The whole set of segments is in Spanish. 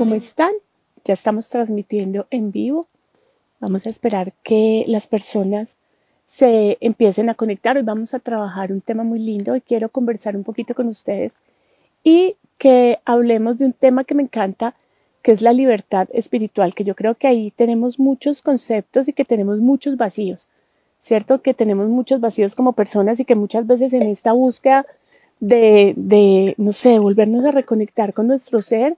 ¿Cómo están? Ya estamos transmitiendo en vivo. Vamos a esperar que las personas se empiecen a conectar. Hoy vamos a trabajar un tema muy lindo y quiero conversar un poquito con ustedes y que hablemos de un tema que me encanta, que es la libertad espiritual, que yo creo que ahí tenemos muchos conceptos y que tenemos muchos vacíos, ¿cierto? Que tenemos muchos vacíos como personas y que muchas veces en esta búsqueda no sé, volvernos a reconectar con nuestro ser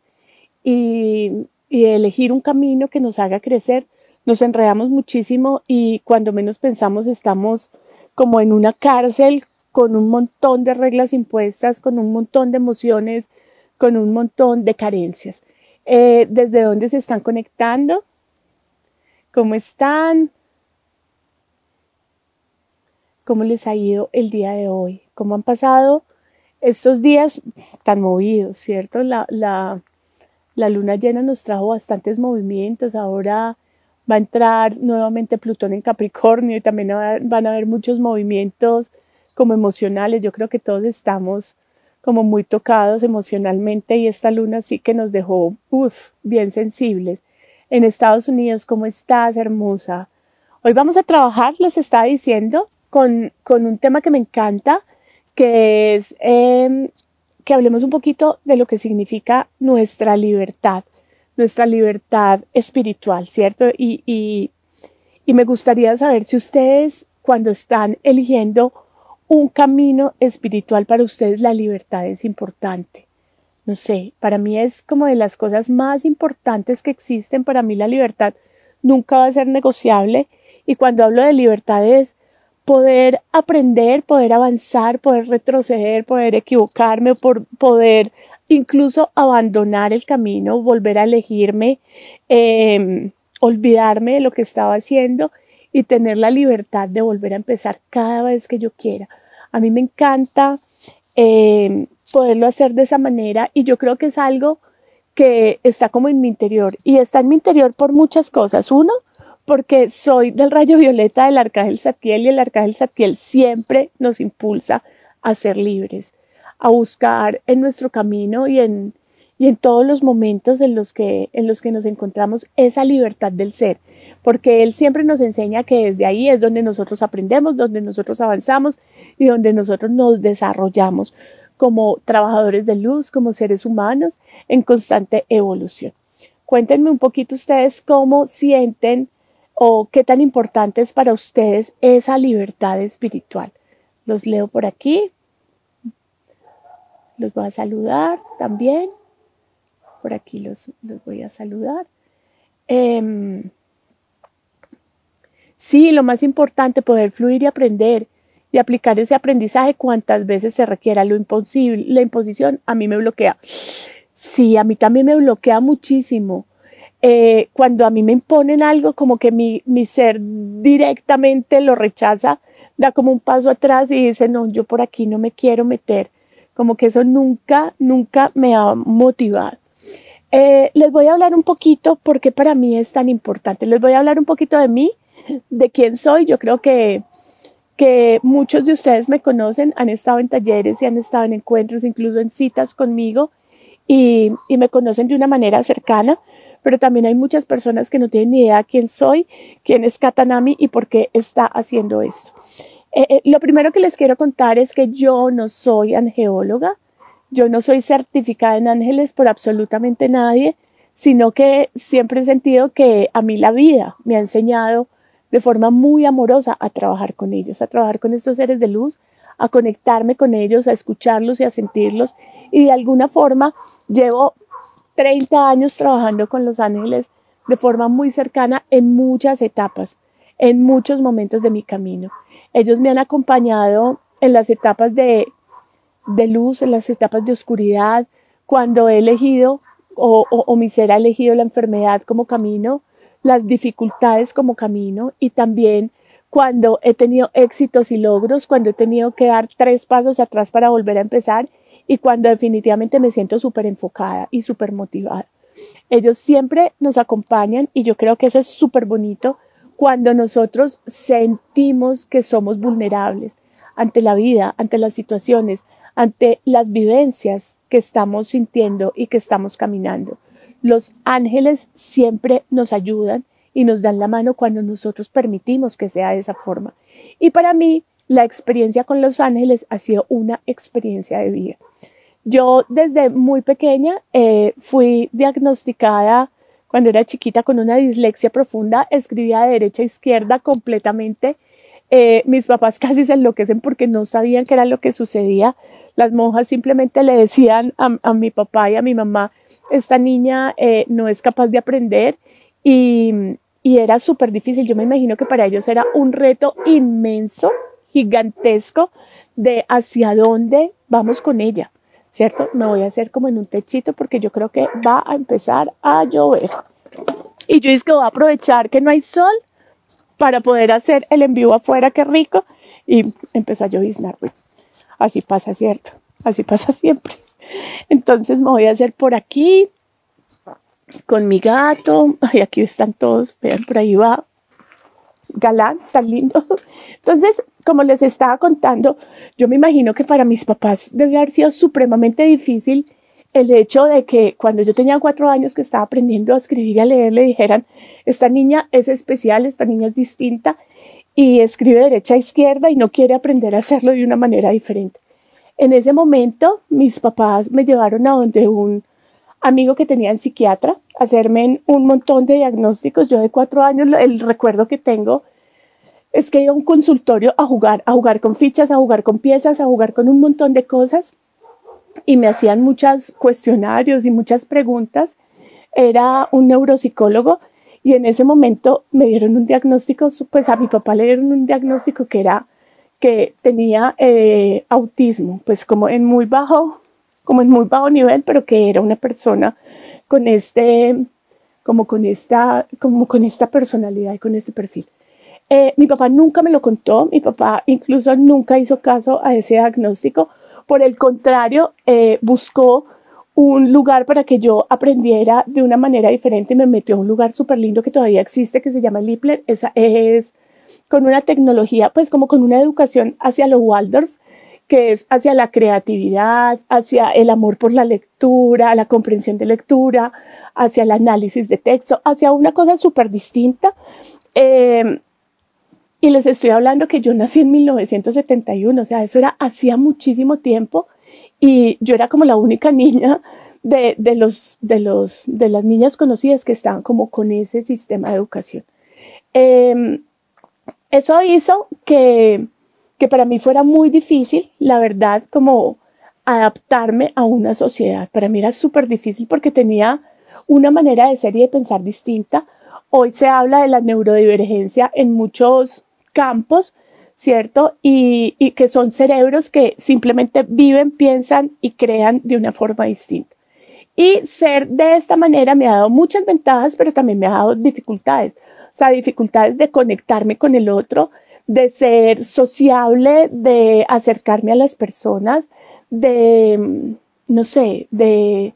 y elegir un camino que nos haga crecer, nos enredamos muchísimo y cuando menos pensamos estamos como en una cárcel con un montón de reglas impuestas, con un montón de emociones, con un montón de carencias. ¿Desde dónde se están conectando? ¿Cómo están? ¿Cómo les ha ido el día de hoy? ¿Cómo han pasado estos días tan movidos, cierto? La luna llena nos trajo bastantes movimientos. Ahora va a entrar nuevamente Plutón en Capricornio y también van a haber muchos movimientos como emocionales. Yo creo que todos estamos como muy tocados emocionalmente y esta luna sí que nos dejó bien sensibles. En Estados Unidos, ¿cómo estás, hermosa? Hoy vamos a trabajar, les estaba diciendo, con un tema que me encanta, que es que hablemos un poquito de lo que significa nuestra libertad espiritual, ¿cierto? Y me gustaría saber si ustedes, cuando están eligiendo un camino espiritual, para ustedes la libertad es importante. No sé, para mí es como de las cosas más importantes que existen. Para mí la libertad nunca va a ser negociable. Y cuando hablo de libertad es poder aprender, poder avanzar, poder retroceder, poder equivocarme, poder incluso abandonar el camino, volver a elegirme, olvidarme de lo que estaba haciendo y tener la libertad de volver a empezar cada vez que yo quiera. A mí me encanta poderlo hacer de esa manera y yo creo que es algo que está como en mi interior y está en mi interior por muchas cosas. Uno, porque soy del rayo violeta del Arcángel Zadkiel y el Arcángel Zadkiel siempre nos impulsa a ser libres, a buscar en nuestro camino y en todos los momentos en los que nos encontramos esa libertad del ser, porque él siempre nos enseña que desde ahí es donde nosotros aprendemos, donde nosotros avanzamos y donde nosotros nos desarrollamos como trabajadores de luz, como seres humanos en constante evolución. Cuéntenme un poquito ustedes cómo sienten o qué tan importante es para ustedes esa libertad espiritual. Los leo por aquí. Los voy a saludar también. Por aquí los voy a saludar. Sí, lo más importante, poder fluir y aprender y aplicar ese aprendizaje cuantas veces se requiera. La imposición a mí me bloquea. Sí, a mí también me bloquea muchísimo. Cuando a mí me imponen algo, como que mi ser directamente lo rechaza, da como un paso atrás y dice, no, yo por aquí no me quiero meter. Como que eso nunca me ha motivado. Les voy a hablar un poquito porque para mí es tan importante. Les voy a hablar un poquito de mí, de quién soy. Yo creo que muchos de ustedes me conocen, han estado en talleres y han estado en encuentros, incluso en citas conmigo y me conocen de una manera cercana, pero también hay muchas personas que no tienen ni idea quién soy, quién es Katanami y por qué está haciendo esto. Lo primero que les quiero contar es que yo no soy angeóloga, yo no soy certificada en ángeles por absolutamente nadie, sino que siempre he sentido que a mí la vida me ha enseñado de forma muy amorosa a trabajar con ellos, a trabajar con estos seres de luz, a conectarme con ellos, a escucharlos y a sentirlos. Y de alguna forma llevo 30 años trabajando con los ángeles de forma muy cercana en muchas etapas, en muchos momentos de mi camino. Ellos me han acompañado en las etapas de luz, en las etapas de oscuridad, cuando he elegido o mi ser ha elegido la enfermedad como camino, las dificultades como camino y también cuando he tenido éxitos y logros, cuando he tenido que dar 3 pasos atrás para volver a empezar y cuando definitivamente me siento súper enfocada y súper motivada. Ellos siempre nos acompañan y yo creo que eso es súper bonito cuando nosotros sentimos que somos vulnerables ante la vida, ante las situaciones, ante las vivencias que estamos sintiendo y que estamos caminando. Los ángeles siempre nos ayudan y nos dan la mano cuando nosotros permitimos que sea de esa forma. Y para mí, la experiencia con los ángeles ha sido una experiencia de vida. Yo desde muy pequeña fui diagnosticada cuando era chiquita con una dislexia profunda, escribía de derecha a izquierda completamente. Mis papás casi se enloquecen porque no sabían qué era lo que sucedía. Las monjas simplemente le decían a mi papá y a mi mamá, esta niña no es capaz de aprender, y era súper difícil. Yo me imagino que para ellos era un reto inmenso, gigantesco, de hacia dónde vamos con ella, ¿cierto? Me voy a hacer como en un techito porque yo creo que va a empezar a llover. Y yo dije que voy a aprovechar que no hay sol para poder hacer el en vivo afuera, qué rico. Y empezó a lloviznar. Así pasa, ¿cierto? Así pasa siempre. Entonces me voy a hacer por aquí con mi gato. Ay, aquí están todos. Vean, por ahí va Galán, tan lindo. Entonces, como les estaba contando, yo me imagino que para mis papás debe haber sido supremamente difícil el hecho de que cuando yo tenía 4 años que estaba aprendiendo a escribir y a leer, le dijeran, esta niña es especial, esta niña es distinta y escribe de derecha a izquierda y no quiere aprender a hacerlo de una manera diferente. En ese momento, mis papás me llevaron a donde un amigo que tenía en psiquiatra, a hacerme un montón de diagnósticos. Yo de 4 años, el recuerdo que tengo es que iba a un consultorio a jugar con fichas, a jugar con piezas, a jugar con un montón de cosas, y me hacían muchos cuestionarios y muchas preguntas. Era un neuropsicólogo y en ese momento me dieron un diagnóstico, pues a mi papá le dieron un diagnóstico que tenía autismo, pues como en muy bajo nivel, pero que era una persona con con esta personalidad y con este perfil. Mi papá nunca me lo contó, mi papá incluso nunca hizo caso a ese diagnóstico. Por el contrario, buscó un lugar para que yo aprendiera de una manera diferente y me metió a un lugar súper lindo que todavía existe, que se llama Lippler. Esa es con una tecnología, pues como con una educación hacia lo Waldorf, que es hacia la creatividad, hacia el amor por la lectura, la comprensión de lectura, hacia el análisis de texto, hacia una cosa súper distinta. Y les estoy hablando que yo nací en 1971, o sea, eso era hacía muchísimo tiempo y yo era como la única niña de las niñas conocidas que estaban como con ese sistema de educación. Eso hizo que para mí fuera muy difícil, la verdad, como adaptarme a una sociedad. Para mí era súper difícil porque tenía una manera de ser y de pensar distinta. Hoy se habla de la neurodivergencia en muchos campos, ¿cierto? Y que son cerebros que simplemente viven, piensan y crean de una forma distinta. Y ser de esta manera me ha dado muchas ventajas, pero también me ha dado dificultades. O sea, dificultades de conectarme con el otro, de ser sociable, de acercarme a las personas, no sé, de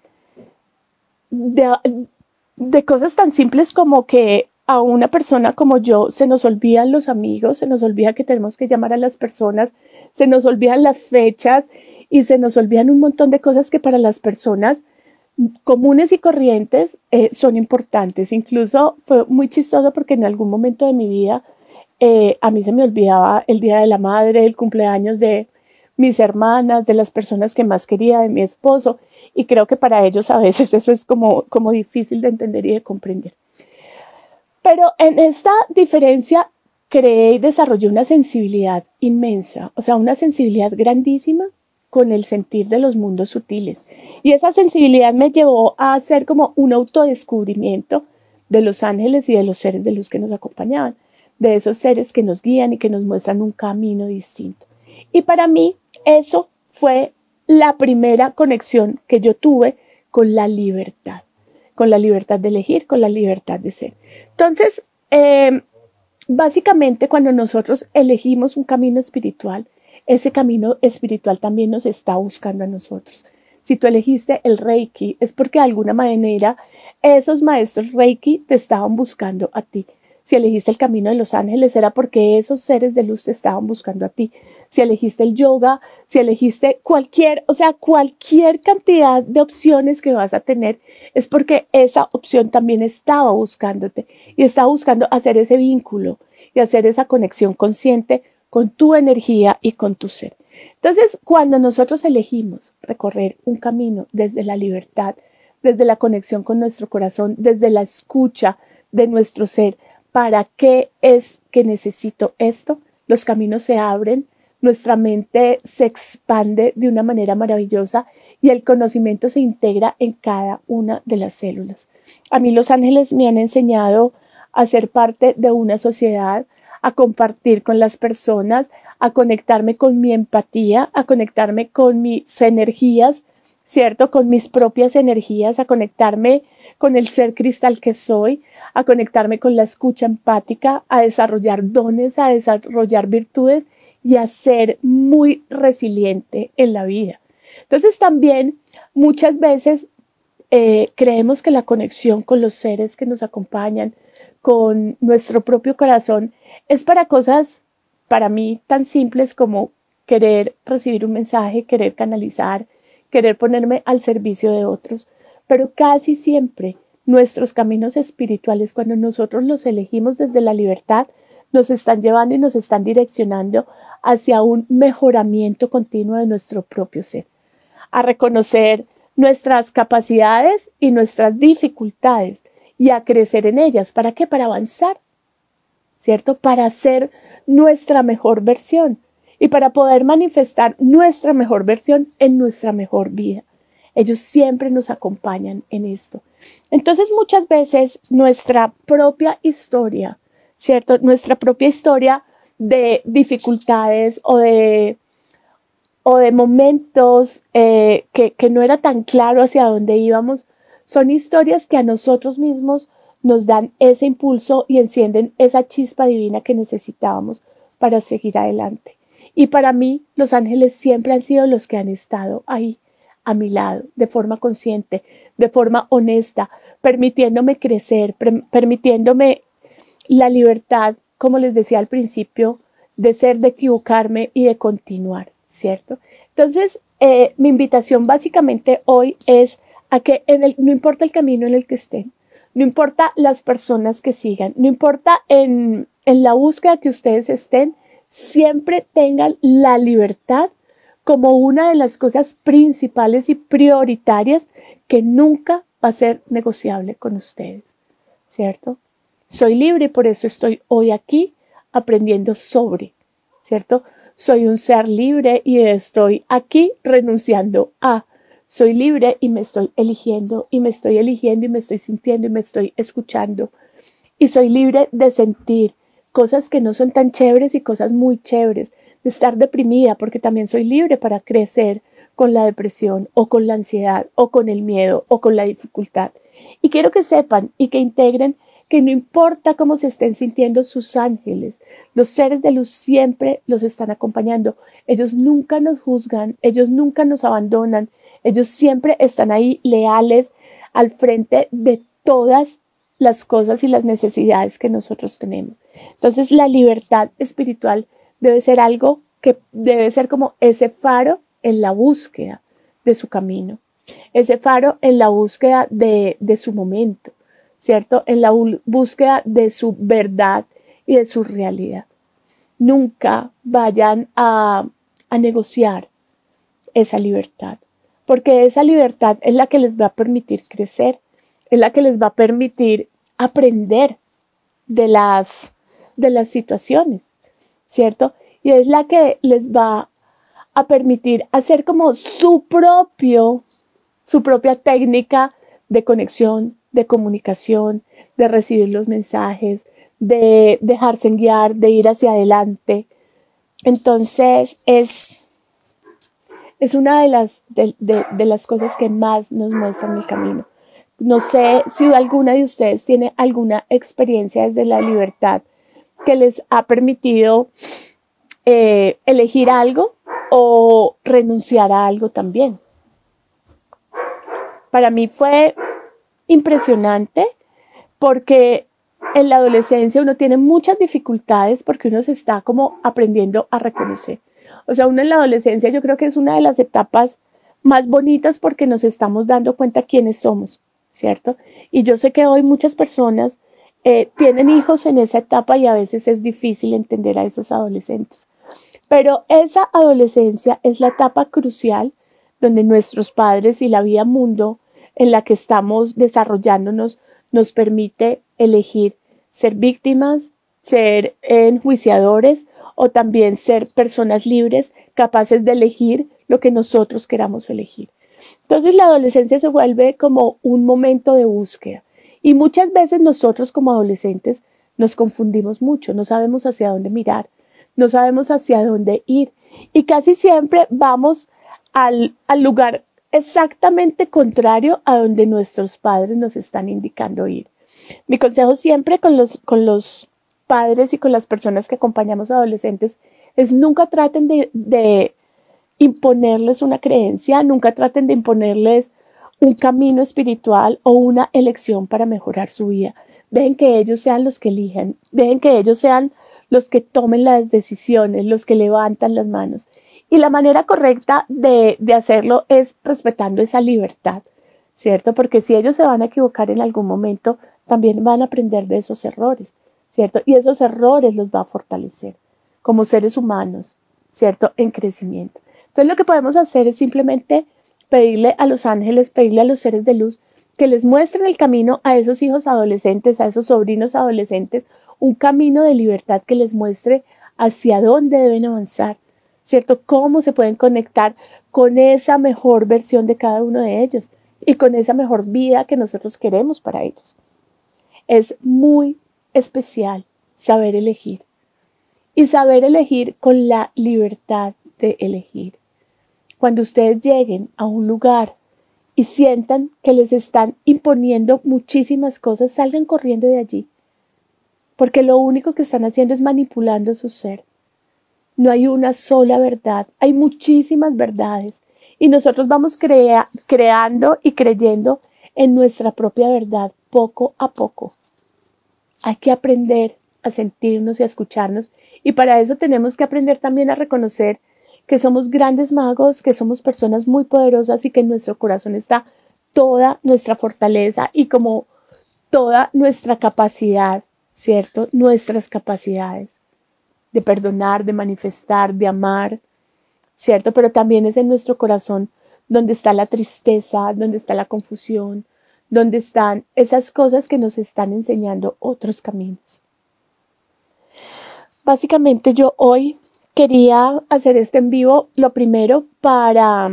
cosas tan simples como que a una persona como yo se nos olvidan los amigos, se nos olvida que tenemos que llamar a las personas, se nos olvidan las fechas y se nos olvidan un montón de cosas que para las personas comunes y corrientes son importantes. Incluso fue muy chistoso porque en algún momento de mi vida a mí se me olvidaba el Día de la Madre, el cumpleaños de mis hermanas, de las personas que más quería, de mi esposo, y creo que para ellos a veces eso es como difícil de entender y de comprender. Pero en esta diferencia creé y desarrollé una sensibilidad inmensa, o sea, una sensibilidad grandísima con el sentir de los mundos sutiles. Y esa sensibilidad me llevó a hacer como un autodescubrimiento de los ángeles y de los seres de luz que nos acompañaban, de esos seres que nos guían y que nos muestran un camino distinto. Y para mí eso fue la primera conexión que yo tuve con la libertad de elegir, con la libertad de ser. Entonces, básicamente cuando nosotros elegimos un camino espiritual, ese camino espiritual también nos está buscando a nosotros. Si tú elegiste el Reiki, es porque de alguna manera esos maestros Reiki te estaban buscando a ti. Si elegiste el camino de los ángeles, era porque esos seres de luz te estaban buscando a ti. si elegiste el yoga, si elegiste cualquier cantidad de opciones que vas a tener, es porque esa opción también estaba buscándote y estaba buscando hacer ese vínculo y hacer esa conexión consciente con tu energía y con tu ser. Entonces, cuando nosotros elegimos recorrer un camino desde la libertad, desde la conexión con nuestro corazón, desde la escucha de nuestro ser, ¿para qué es que necesito esto? Los caminos se abren, nuestra mente se expande de una manera maravillosa y el conocimiento se integra en cada una de las células. A mí los ángeles me han enseñado a ser parte de una sociedad, a compartir con las personas, a conectarme con mi empatía, a conectarme con mis energías, ¿cierto? Con mis propias energías, a conectarme con el ser cristal que soy, a conectarme con la escucha empática, a desarrollar dones, a desarrollar virtudes y a ser muy resiliente en la vida. Entonces también muchas veces creemos que la conexión con los seres que nos acompañan, con nuestro propio corazón, es para cosas, para mí, tan simples como querer recibir un mensaje, querer canalizar, querer ponerme al servicio de otros. Pero casi siempre nuestros caminos espirituales, cuando nosotros los elegimos desde la libertad, nos están llevando y nos están direccionando hacia un mejoramiento continuo de nuestro propio ser, a reconocer nuestras capacidades y nuestras dificultades y a crecer en ellas. ¿Para qué? Para avanzar, ¿cierto? Para ser nuestra mejor versión y para poder manifestar nuestra mejor versión en nuestra mejor vida. Ellos siempre nos acompañan en esto. Entonces, muchas veces nuestra propia historia, ¿cierto? Nuestra propia historia de dificultades o de momentos que no era tan claro hacia dónde íbamos, son historias que a nosotros mismos nos dan ese impulso y encienden esa chispa divina que necesitábamos para seguir adelante. Y para mí, los ángeles siempre han sido los que han estado ahí, a mi lado, de forma consciente, de forma honesta, permitiéndome crecer, permitiéndome la libertad, como les decía al principio, de ser, de equivocarme y de continuar, ¿cierto? Entonces, mi invitación básicamente hoy es a que no importa el camino en el que estén, no importa las personas que sigan, no importa en la búsqueda que ustedes estén, siempre tengan la libertad como una de las cosas principales y prioritarias que nunca va a ser negociable con ustedes, ¿cierto? Soy libre y por eso estoy hoy aquí aprendiendo sobre, ¿cierto? Soy un ser libre y estoy aquí renunciando a. Soy libre y me estoy eligiendo y me estoy eligiendo y me estoy sintiendo y me estoy escuchando. Y soy libre de sentir cosas que no son tan chéveres y cosas muy chéveres, de estar deprimida porque también soy libre para crecer con la depresión o con la ansiedad o con el miedo o con la dificultad. Y quiero que sepan y que integren que no importa cómo se estén sintiendo sus ángeles, los seres de luz siempre los están acompañando. Ellos nunca nos juzgan, ellos nunca nos abandonan, ellos siempre están ahí leales al frente de todas las cosas y las necesidades que nosotros tenemos. Entonces, la libertad espiritual debe ser algo que debe ser como ese faro en la búsqueda de su camino, ese faro en la búsqueda de su momento, ¿cierto? En la búsqueda de su verdad y de su realidad. Nunca vayan a negociar esa libertad, porque esa libertad es la que les va a permitir crecer, es la que les va a permitir aprender de las situaciones, ¿cierto? Y es la que les va a permitir hacer como su propia técnica de conexión, de comunicación, de recibir los mensajes, de dejarse guiar, de ir hacia adelante. Entonces es una de las cosas que más nos muestran el camino. No sé si alguna de ustedes tiene alguna experiencia desde la libertad que les ha permitido elegir algo o renunciar a algo también. Para mí fue impresionante porque en la adolescencia uno tiene muchas dificultades porque uno se está como aprendiendo a reconocer. O sea, uno en la adolescencia yo creo que es una de las etapas más bonitas porque nos estamos dando cuenta quiénes somos, ¿cierto? Y yo sé que hoy muchas personas tienen hijos en esa etapa y a veces es difícil entender a esos adolescentes. Pero esa adolescencia es la etapa crucial donde nuestros padres y la vida mundo en la que estamos desarrollándonos nos permite elegir ser víctimas, ser enjuiciadores o también ser personas libres, capaces de elegir lo que nosotros queramos elegir. Entonces la adolescencia se vuelve como un momento de búsqueda y muchas veces nosotros como adolescentes nos confundimos mucho, no sabemos hacia dónde mirar, no sabemos hacia dónde ir y casi siempre vamos al lugar exactamente contrario a donde nuestros padres nos están indicando ir. Mi consejo siempre con los padres y con las personas que acompañamos a adolescentes es nunca traten de imponerles una creencia, nunca traten de imponerles un camino espiritual o una elección para mejorar su vida. Dejen que ellos sean los que elijan, dejen que ellos sean los que tomen las decisiones, los que levantan las manos. Y la manera correcta de hacerlo es respetando esa libertad, ¿cierto? Porque si ellos se van a equivocar en algún momento, también van a aprender de esos errores, ¿cierto? Y esos errores los va a fortalecer como seres humanos, ¿cierto? En crecimiento. Entonces lo que podemos hacer es simplemente pedirle a los ángeles, pedirle a los seres de luz que les muestren el camino a esos hijos adolescentes, a esos sobrinos adolescentes, un camino de libertad que les muestre hacia dónde deben avanzar, ¿cierto? Cómo se pueden conectar con esa mejor versión de cada uno de ellos y con esa mejor vida que nosotros queremos para ellos. Es muy especial saber elegir y saber elegir con la libertad de elegir. Cuando ustedes lleguen a un lugar y sientan que les están imponiendo muchísimas cosas, salgan corriendo de allí, porque lo único que están haciendo es manipulando su ser. No hay una sola verdad, hay muchísimas verdades y nosotros vamos creando y creyendo en nuestra propia verdad poco a poco. Hay que aprender a sentirnos y a escucharnos y para eso tenemos que aprender también a reconocer que somos grandes magos, que somos personas muy poderosas y que en nuestro corazón está toda nuestra fortaleza y como toda nuestra capacidad, ¿cierto? Nuestras capacidades de perdonar, de manifestar, de amar, ¿cierto? Pero también es en nuestro corazón donde está la tristeza, donde está la confusión, donde están esas cosas que nos están enseñando otros caminos. Básicamente yo hoy quería hacer este en vivo, lo primero, para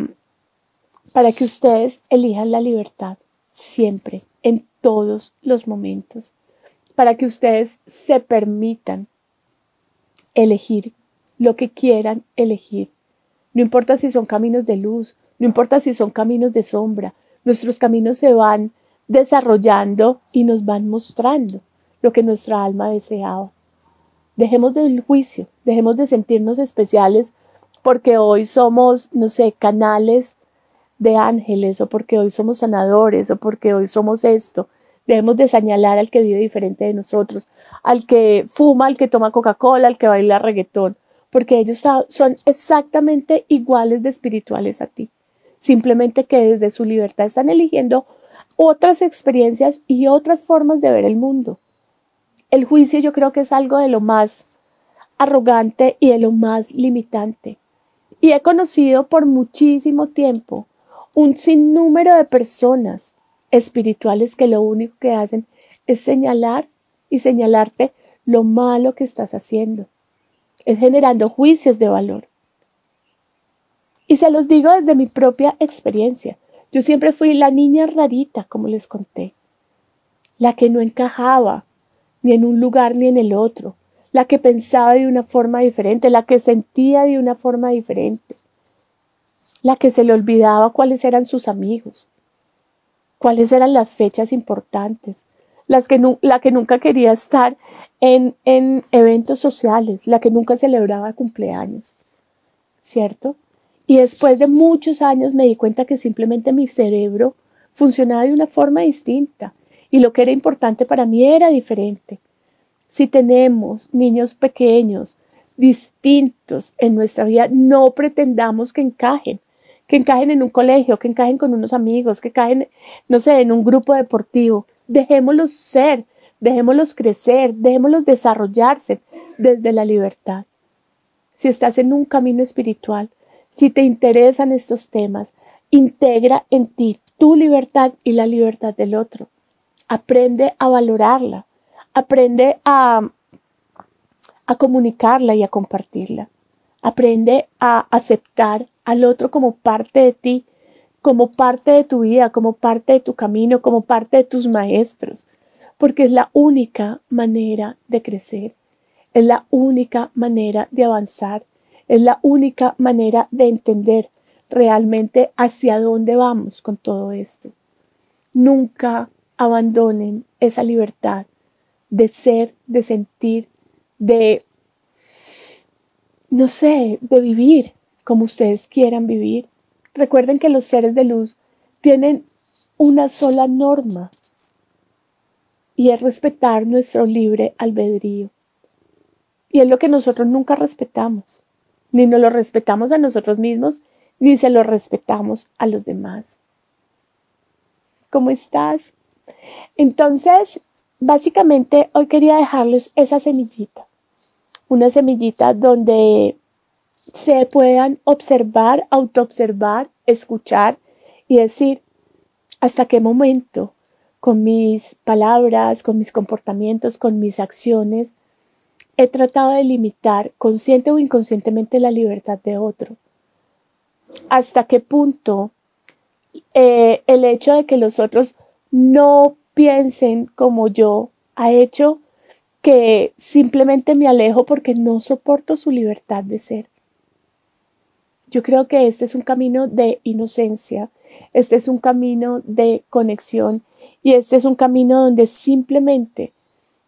que ustedes elijan la libertad siempre, en todos los momentos, para que ustedes se permitan elegir lo que quieran elegir. No importa si son caminos de luz, no importa si son caminos de sombra, nuestros caminos se van desarrollando y nos van mostrando lo que nuestra alma deseaba. Dejemos del juicio, dejemos de sentirnos especiales porque hoy somos, no sé, canales de ángeles o porque hoy somos sanadores o porque hoy somos esto. Dejemos de señalar al que vive diferente de nosotros, al que fuma, al que toma Coca-Cola, al que baila reggaetón, porque ellos son exactamente iguales de espirituales a ti. Simplemente que desde su libertad están eligiendo otras experiencias y otras formas de ver el mundo. El juicio yo creo que es algo de lo más arrogante y de lo más limitante. Y he conocido por muchísimo tiempo un sinnúmero de personas espirituales que lo único que hacen es señalar y señalarte lo malo que estás haciendo. Es generando juicios de valor. Y se los digo desde mi propia experiencia. Yo siempre fui la niña rarita, como les conté. La que no encajaba ni en un lugar ni en el otro. La que pensaba de una forma diferente, la que sentía de una forma diferente. La que se le olvidaba cuáles eran sus amigos, cuáles eran las fechas importantes, la que nunca quería estar en eventos sociales, la que nunca celebraba cumpleaños, ¿cierto? Y después de muchos años me di cuenta que simplemente mi cerebro funcionaba de una forma distinta y lo que era importante para mí era diferente. Si tenemos niños pequeños, distintos en nuestra vida. No pretendamos que encajen en un colegio, que encajen con unos amigos, que encajen, no sé, en un grupo deportivo. Dejémoslos ser, dejémoslos crecer, dejémoslos desarrollarse desde la libertad. Si estás en un camino espiritual, si te interesan estos temas, integra en ti tu libertad y la libertad del otro. Aprende a valorarla, aprende a comunicarla y a compartirla. Aprende a aceptar al otro como parte de ti, como parte de tu vida, como parte de tu camino, como parte de tus maestros, porque es la única manera de crecer, es la única manera de avanzar, es la única manera de entender realmente hacia dónde vamos con todo esto. Nunca abandonen esa libertad de ser, de sentir, no sé, de vivir como ustedes quieran vivir. Recuerden que los seres de luz tienen una sola norma y es respetar nuestro libre albedrío. Y es lo que nosotros nunca respetamos. Ni nos lo respetamos a nosotros mismos, ni se lo respetamos a los demás. ¿Cómo estás? Entonces, básicamente hoy quería dejarles esa semillita. Una semillita donde se puedan observar, autoobservar, escuchar y decir hasta qué momento con mis palabras, con mis comportamientos, con mis acciones, he tratado de limitar consciente o inconscientemente la libertad de otro. Hasta qué punto el hecho de que los otros no piensen como yo ha hecho que simplemente me alejo porque no soporto su libertad de ser. Yo creo que este es un camino de inocencia, este es un camino de conexión y este es un camino donde simplemente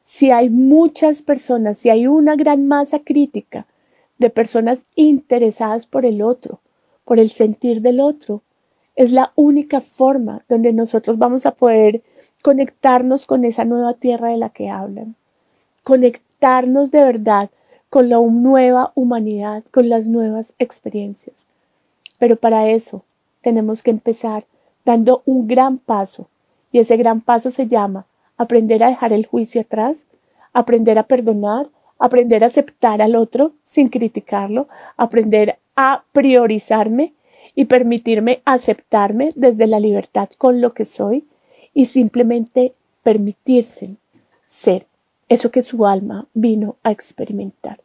si hay muchas personas, si hay una gran masa crítica de personas interesadas por el otro, por el sentir del otro, es la única forma donde nosotros vamos a poder conectarnos con esa nueva tierra de la que hablan, conectarnos de verdad con la nueva humanidad, con las nuevas experiencias. Pero para eso tenemos que empezar dando un gran paso y ese gran paso se llama aprender a dejar el juicio atrás, aprender a perdonar, aprender a aceptar al otro sin criticarlo, aprender a priorizarme y permitirme aceptarme desde la libertad con lo que soy y simplemente permitirse ser eso que su alma vino a experimentar.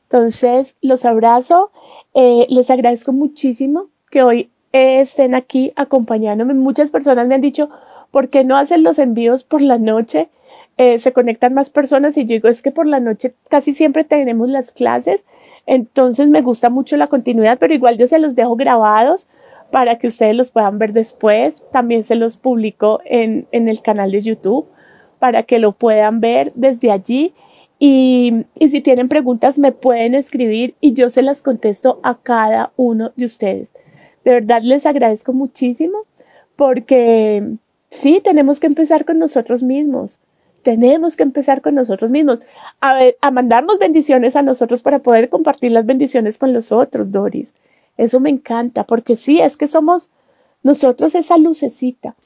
Entonces, los abrazo, les agradezco muchísimo que hoy estén aquí acompañándome. Muchas personas me han dicho, ¿por qué no hacen los envíos por la noche? Se conectan más personas y yo digo, es que por la noche casi siempre tenemos las clases, entonces me gusta mucho la continuidad, pero igual yo se los dejo grabados para que ustedes los puedan ver después. También se los publico en el canal de YouTube para que lo puedan ver desde allí. Y si tienen preguntas me pueden escribir y yo se las contesto a cada uno de ustedes. De verdad les agradezco muchísimo porque sí, tenemos que empezar con nosotros mismos. Tenemos que empezar con nosotros mismos a mandarnos bendiciones a nosotros para poder compartir las bendiciones con los otros, Doris. Eso me encanta porque sí, es que somos nosotros esa lucecita.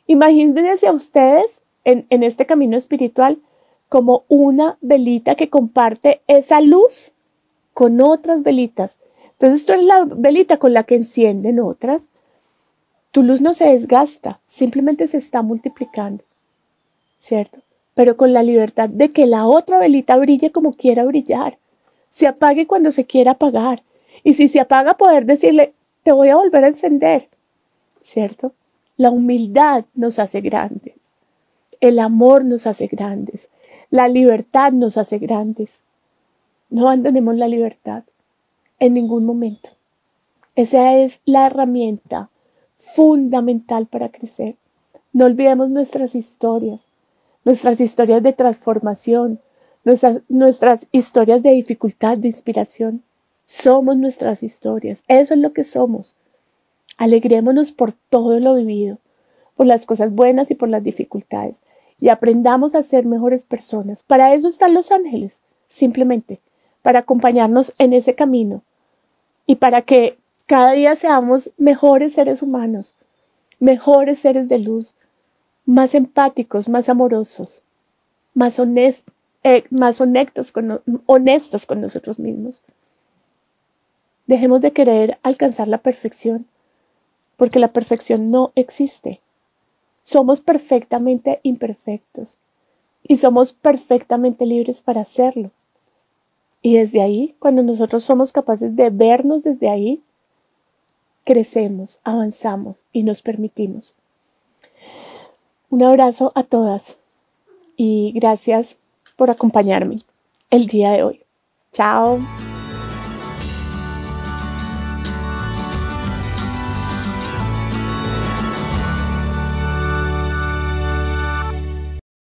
Imagínense a ustedes en este camino espiritual como una velita que comparte esa luz con otras velitas. Entonces tú eres la velita con la que encienden otras. Tu luz no se desgasta, simplemente se está multiplicando, ¿cierto? Pero con la libertad de que la otra velita brille como quiera brillar, se apague cuando se quiera apagar. Y si se apaga, poder decirle, te voy a volver a encender, ¿cierto? La humildad nos hace grandes, el amor nos hace grandes, la libertad nos hace grandes. No abandonemos la libertad en ningún momento. Esa es la herramienta fundamental para crecer. No olvidemos nuestras historias de transformación, nuestras historias de dificultad, de inspiración. Somos nuestras historias, eso es lo que somos. Alegrémonos por todo lo vivido, por las cosas buenas y por las dificultades, y aprendamos a ser mejores personas. Para eso están los ángeles, simplemente, para acompañarnos en ese camino y para que cada día seamos mejores seres humanos, mejores seres de luz, más empáticos, más amorosos, más honestos con nosotros mismos. Dejemos de querer alcanzar la perfección, porque la perfección no existe. Somos perfectamente imperfectos y somos perfectamente libres para hacerlo. Y desde ahí, cuando nosotros somos capaces de vernos desde ahí, crecemos, avanzamos y nos permitimos. Un abrazo a todas y gracias por acompañarme el día de hoy. Chao.